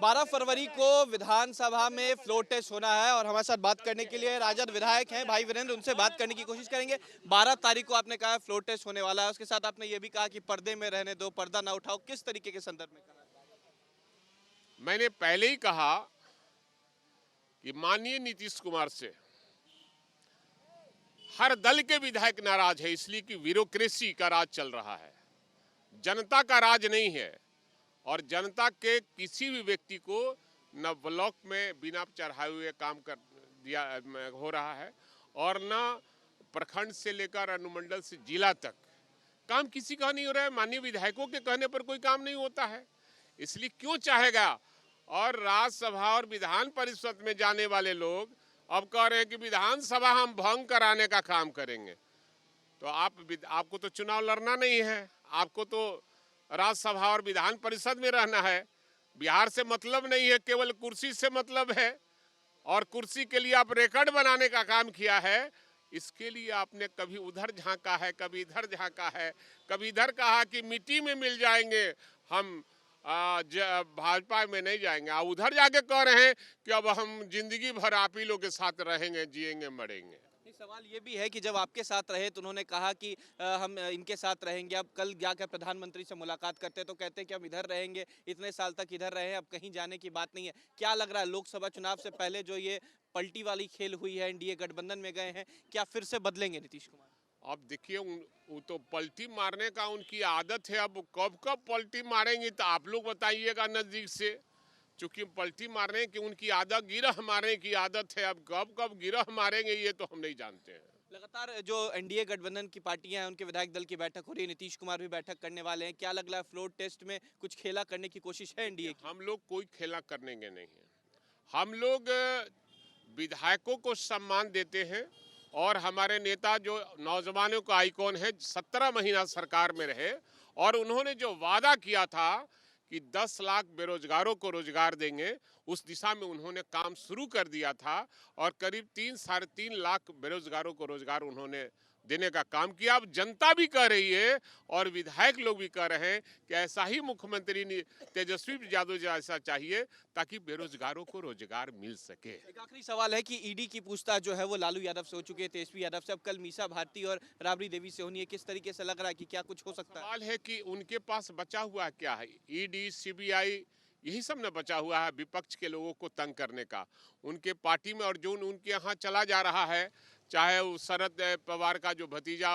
12 फरवरी को विधानसभा में floor test होना है और हमारे साथ बात करने के लिए राजद विधायक हैं भाई वीरेंद्र, उनसे बात करने की कोशिश करेंगे। 12 तारीख को आपने कहा फ्लोर टेस्ट होने वाला है, उसके साथ आपने ये भी कहा कि पर्दे में रहने दो, पर्दा ना उठाओ, किस तरीके के संदर्भ में कहा? मैंने पहले ही कहा कि माननीय नीतीश कुमार से हर दल के विधायक नाराज है, इसलिए कि ब्यूरोक्रेसी का राज चल रहा है, जनता का राज नहीं है। और जनता के किसी भी व्यक्ति को न ब्लॉक में बिना चढ़ाए हुए काम कर दिया हो रहा है और न प्रखंड से लेकर अनुमंडल से जिला तक काम किसी का नहीं हो रहा है। माननीय विधायकों के कहने पर कोई काम नहीं होता है, इसलिए क्यों चाहेगा। और राज्यसभा और विधान परिषद में जाने वाले लोग अब कह रहे हैं कि विधानसभा हम भंग कराने का काम करेंगे। तो आपको तो चुनाव लड़ना नहीं है, आपको तो राज्यसभा और विधान परिषद में रहना है। बिहार से मतलब नहीं है, केवल कुर्सी से मतलब है। और कुर्सी के लिए आप रिकॉर्ड बनाने का काम किया है। इसके लिए आपने कभी उधर झांका है, कभी इधर झांका है, कभी इधर कहा कि मिट्टी में मिल जाएंगे, हम भाजपा में नहीं जाएंगे। आप उधर जाके कह रहे हैं कि अब हम जिंदगी भर आप ही लोग के साथ रहेंगे, जिएंगे, मरेंगे। सवाल ये भी है कि जब आपके साथ रहे तो उन्होंने कहा कि हम इनके साथ रहेंगे, अब कल जाकर प्रधानमंत्री से मुलाकात करते तो कहते हैं कि हम इधर रहेंगे, इतने साल तक इधर रहे, अब कहीं जाने की बात नहीं है। क्या लग रहा है लोकसभा चुनाव से पहले जो ये पलटी वाली खेल हुई है, एनडीए गठबंधन में गए हैं, क्या फिर से बदलेंगे नीतीश कुमार? अब देखिए, वो तो पलटी मारने का उनकी आदत है। अब कब कब पलटी मारेंगे तो आप लोग बताइएगा नजदीक से, चूंकि पलटी मारने की उनकी आदत, गिरह मारने की आदत है। अब कब कब गिरह मारेंगे ये तो हम नहीं जानते हैं। लगातार जो एनडीए गठबंधन की पार्टियां हैं उनके विधायक दल की बैठक हो रही है, नीतीश कुमार भी बैठक करने वाले हैं। क्या लग रहा है फ्लोर टेस्ट में कुछ खेला करने की कोशिश है एनडीए की? हम लोग कोई खेला करने के नहीं है। हम लोग विधायकों को सम्मान देते हैं और हमारे नेता जो नौजवानों का आइकॉन है, 17 महीना सरकार में रहे और उन्होंने जो वादा किया था कि 10 लाख बेरोजगारों को रोजगार देंगे, उस दिशा में उन्होंने काम शुरू कर दिया था और करीब 3-3.5 लाख बेरोजगारों को रोजगार उन्होंने देने का काम किया। अब जनता भी कह रही है और विधायक लोग भी कह रहे हैं कि ऐसा ही मुख्यमंत्री तेजस्वी यादव जैसा चाहिए ताकि बेरोजगारों को रोजगार मिल सके। एक आखिरी सवाल है कि ईडी की पूछताछ जो है वो लालू यादव से हो चुकी है, तेजस्वी यादव से, अब कल मीसा भारती और राबड़ी देवी से होनी है। किस तरीके से लग रहा है कि क्या कुछ हो सकता है? सवाल है कि उनके पास बचा हुआ क्या है? ईडी, सीबीआई, यही सब न बचा हुआ है विपक्ष के लोगों को तंग करने का उनके पार्टी में। और जो उनके यहाँ चला जा रहा है, चाहे वो शरद पवार का जो भतीजा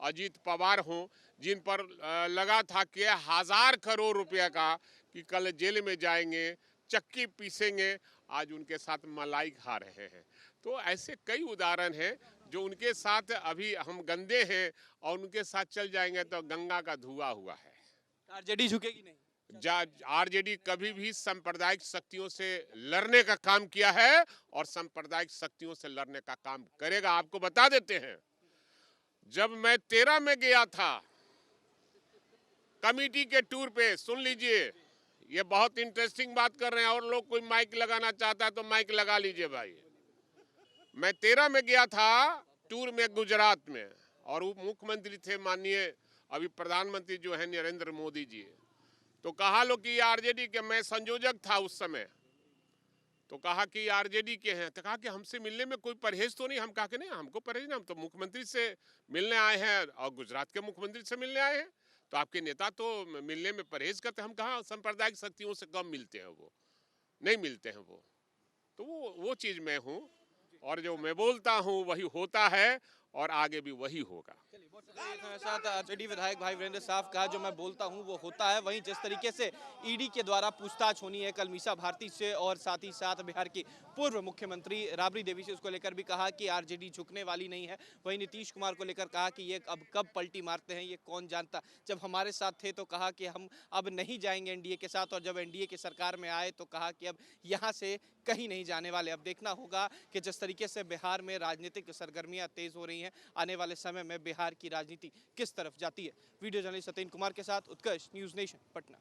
अजीत पवार हो, जिन पर लगा था कि 1000 करोड़ रुपया का कि कल जेल में जाएंगे, चक्की पीसेंगे, आज उनके साथ मलाई खा रहे हैं। तो ऐसे कई उदाहरण हैं जो उनके साथ अभी हम गंदे हैं और उनके साथ चल जाएंगे तो गंगा का धुआं हुआ है। आरजेडी झुकेगी नहीं? आरजेडी कभी भी सांप्रदायिक शक्तियों से लड़ने का काम किया है और सांप्रदायिक शक्तियों से लड़ने का काम करेगा। आपको बता देते हैं, जब मैं 13 में गया था कमेटी के टूर पे, सुन लीजिए, ये बहुत इंटरेस्टिंग बात कर रहे हैं और लोग कोई माइक लगाना चाहता है तो माइक लगा लीजिए भाई। मैं 13 में गया था टूर में गुजरात में और वो मुख्यमंत्री थे माननीय अभी प्रधानमंत्री जो है नरेंद्र मोदी जी। तो कहा लो कि आरजेडी के, मैं संयोजक था उस समय, तो कहा कि आरजेडी के हैं, तो कहा कि हमसे मिलने में कोई परहेज तो नहीं। हम कहा कि नहीं, हमको परहेज नहीं, हम तो मुख्यमंत्री से मिलने आए हैं और गुजरात के मुख्यमंत्री से मिलने आए हैं, तो आपके नेता तो मिलने में परहेज करते। हम कहा सांप्रदायिक शक्तियों से कम मिलते हैं, वो नहीं मिलते हैं वो। तो वो चीज मैं हूँ और जो मैं बोलता हूँ वही होता है और आगे भी वही होगा। साथ आरजेडी विधायक भाई वीरेंद्र साहब कहा जो मैं बोलता हूं वो होता है। वहीं जिस तरीके से ईडी के द्वारा पूछताछ होनी है कल मीसा भारती से और साथ ही साथ बिहार की पूर्व मुख्यमंत्री राबड़ी देवी से, उसको लेकर भी कहा कि आरजेडी झुकने वाली नहीं है। वहीं नीतीश कुमार को लेकर कहा कि ये अब कब पलटी मारते हैं ये कौन जानता, जब हमारे साथ थे तो कहा कि हम अब नहीं जाएंगे एनडीए के साथ, और जब एनडीए की सरकार में आए तो कहा कि अब यहाँ से कहीं नहीं जाने वाले। अब देखना होगा कि जिस तरीके से बिहार में राजनीतिक सरगर्मियां तेज हो रही हैं, आने वाले समय में बिहार की राजनीति किस तरफ जाती है। वीडियो जर्नलिस्ट सत्येंद्र कुमार के साथ उत्कर्ष, न्यूज़ नेशन, पटना।